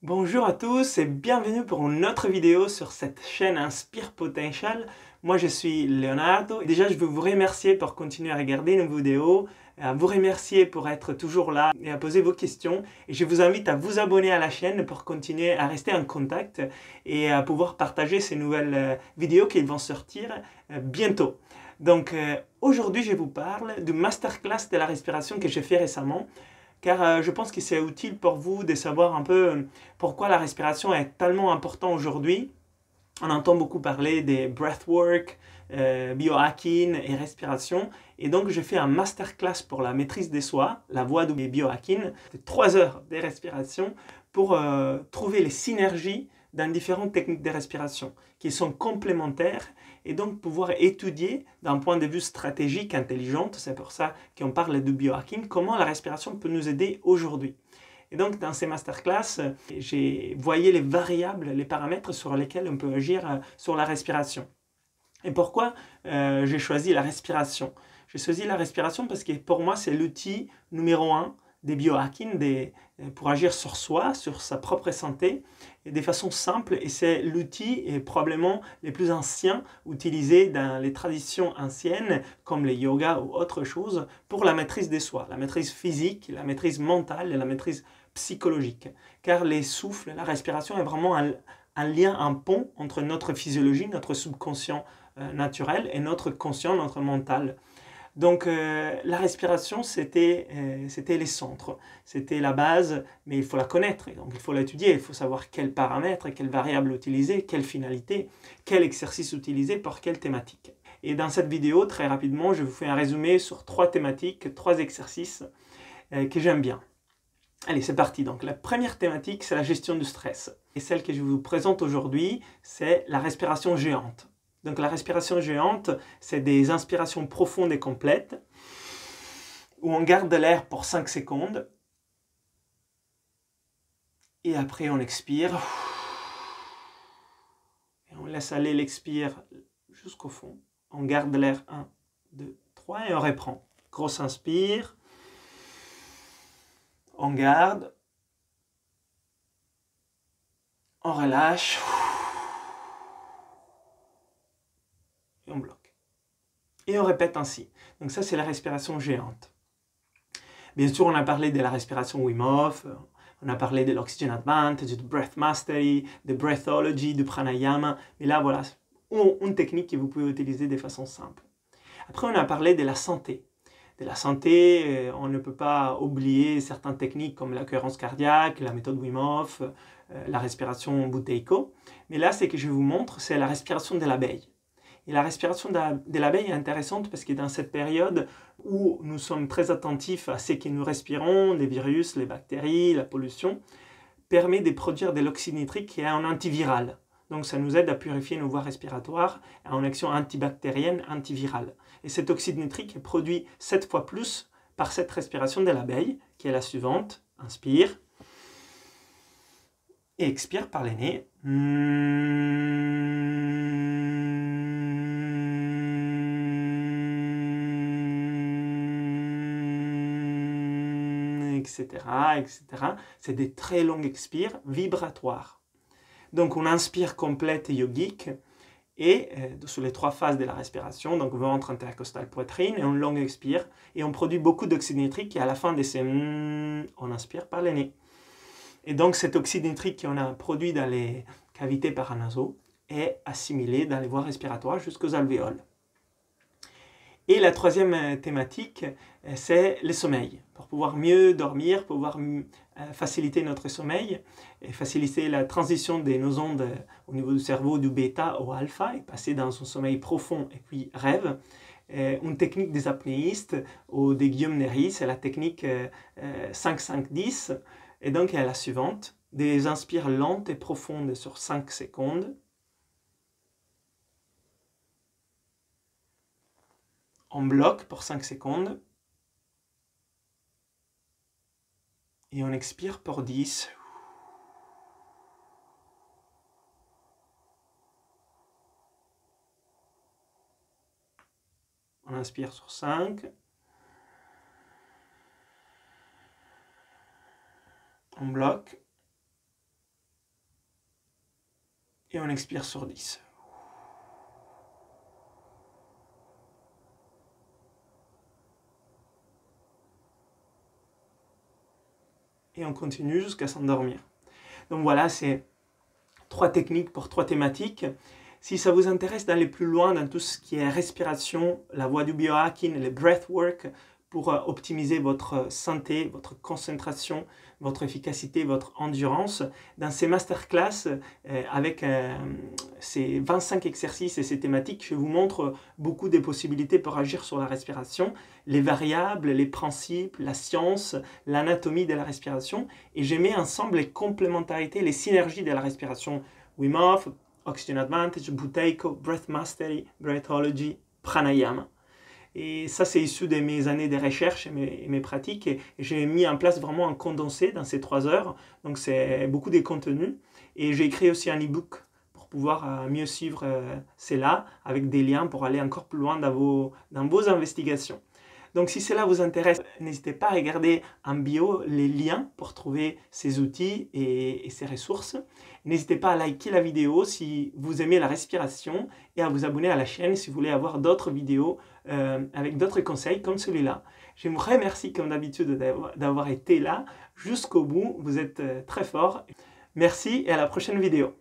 Bonjour à tous et bienvenue pour une autre vidéo sur cette chaîne Inspire Potential. Moi je suis Leonardo et déjà je veux vous remercier pour continuer à regarder nos vidéos, à vous remercier pour être toujours là et à poser vos questions. Et je vous invite à vous abonner à la chaîne pour continuer à rester en contact et à pouvoir partager ces nouvelles vidéos qui vont sortir bientôt. Donc aujourd'hui je vous parle du masterclass de la respiration que j'ai fait récemment car je pense que c'est utile pour vous de savoir un peu pourquoi la respiration est tellement importante aujourd'hui. On entend beaucoup parler des breathwork, biohacking et respiration. Et donc, je fais un masterclass pour la maîtrise des soi, la voie du biohacking. C'est 3 heures de respiration pour trouver les synergies dans différentes techniques de respiration qui sont complémentaires et donc pouvoir étudier d'un point de vue stratégique, intelligent, c'est pour ça qu'on parle de biohacking, comment la respiration peut nous aider aujourd'hui. Et donc, dans ces masterclass, j'ai voyé les variables, les paramètres sur lesquels on peut agir sur la respiration. Et pourquoi j'ai choisi la respiration? J'ai choisi la respiration parce que pour moi, c'est l'outil numéro 1 des biohacking pour agir sur soi, sur sa propre santé, et de façon simple. Et c'est l'outil probablement le plus ancien utilisé dans les traditions anciennes, comme le yoga ou autre chose, pour la maîtrise de soi, la maîtrise physique, la maîtrise mentale et la maîtrise psychologique. Car les souffles, la respiration est vraiment un lien, un pont entre notre physiologie, notre subconscient naturel et notre conscient, notre mental. Donc la respiration, c'était les centres, c'était la base, mais il faut la connaître, donc il faut l'étudier, il faut savoir quels paramètres, quelles variables utiliser, quelle finalité, quel exercice utiliser pour quelle thématique. Et dans cette vidéo, très rapidement, je vous fais un résumé sur 3 thématiques, 3 exercices que j'aime bien. Allez, c'est parti. Donc la première thématique, c'est la gestion du stress. Et celle que je vous présente aujourd'hui, c'est la respiration géante. Donc la respiration géante, c'est des inspirations profondes et complètes où on garde l'air pour 5 secondes et après on expire et on laisse aller l'expire jusqu'au fond. On garde l'air 1, 2, 3 et on reprend. Grosse inspire, on garde, on relâche et on bloque. Et on répète ainsi. Donc ça, c'est la respiration géante. Bien sûr, on a parlé de la respiration Wim Hof, on a parlé de l'Oxygen Advantage, du Breath Mastery, de Breathology, du Pranayama. Mais là, voilà, une technique que vous pouvez utiliser de façon simple. Après, on a parlé de la santé. De la santé, on ne peut pas oublier certaines techniques comme la cohérence cardiaque, la méthode Wim Hof, la respiration Buteyko. Mais là, ce que je vous montre, c'est la respiration de l'abeille. Et la respiration de l'abeille est intéressante parce que dans cette période où nous sommes très attentifs à ce que nous respirons, les virus, les bactéries, la pollution, permet de produire de l'oxyde nitrique qui est un antiviral. Donc ça nous aide à purifier nos voies respiratoires en action antibactérienne, antivirale. Et cet oxyde nitrique est produit 7 fois plus par cette respiration de l'abeille, qui est la suivante. Inspire. Et expire par les nez. Etc., etc. C'est des très longues expires vibratoires. Donc on inspire complète et yogique et sur les 3 phases de la respiration, donc ventre, intercostal, poitrine, et on longue expire et on produit beaucoup d'oxyde nitrique et à la fin de ces on inspire par les nez. Et donc cet oxyde nitrique qu'on a produit dans les cavités paranasaux est assimilé dans les voies respiratoires jusqu'aux alvéoles. Et la troisième thématique, c'est le sommeil. Pour pouvoir mieux dormir, pouvoir faciliter notre sommeil et faciliter la transition de nos ondes au niveau du cerveau du bêta au alpha et passer dans un sommeil profond et puis rêve. Une technique des apnéistes ou de Guillaume Néry, c'est la technique 5-5-10. Et donc elle est la suivante, des inspires lentes et profondes sur 5 secondes. On bloque pour 5 secondes. Et on expire pour 10. On inspire sur 5. On bloque. Et on expire sur 10. Et on continue jusqu'à s'endormir. Donc voilà, c'est 3 techniques pour 3 thématiques. Si ça vous intéresse d'aller plus loin dans tout ce qui est respiration, la voie du biohacking, le breathwork, pour optimiser votre santé, votre concentration, votre efficacité, votre endurance, dans ces masterclass, avec ces 25 exercices et ces thématiques, je vous montre beaucoup des possibilités pour agir sur la respiration, les variables, les principes, la science, l'anatomie de la respiration, et je mets ensemble les complémentarités, les synergies de la respiration. Wim Hof, Oxygen Advantage, Buteyko, Breath Mastery, Breathology, Pranayama. Et ça, c'est issu de mes années de recherche et mes pratiques. Et j'ai mis en place vraiment un condensé dans ces 3 heures. Donc, c'est beaucoup de contenu. Et j'ai écrit aussi un e-book pour pouvoir mieux suivre cela avec des liens pour aller encore plus loin dans vos investigations. Donc, si cela vous intéresse, n'hésitez pas à regarder en bio les liens pour trouver ces outils et ces ressources. N'hésitez pas à liker la vidéo si vous aimez la respiration et à vous abonner à la chaîne si vous voulez avoir d'autres vidéos avec d'autres conseils comme celui-là. Je vous remercie comme d'habitude d'avoir été là jusqu'au bout. Vous êtes très fort. Merci et à la prochaine vidéo.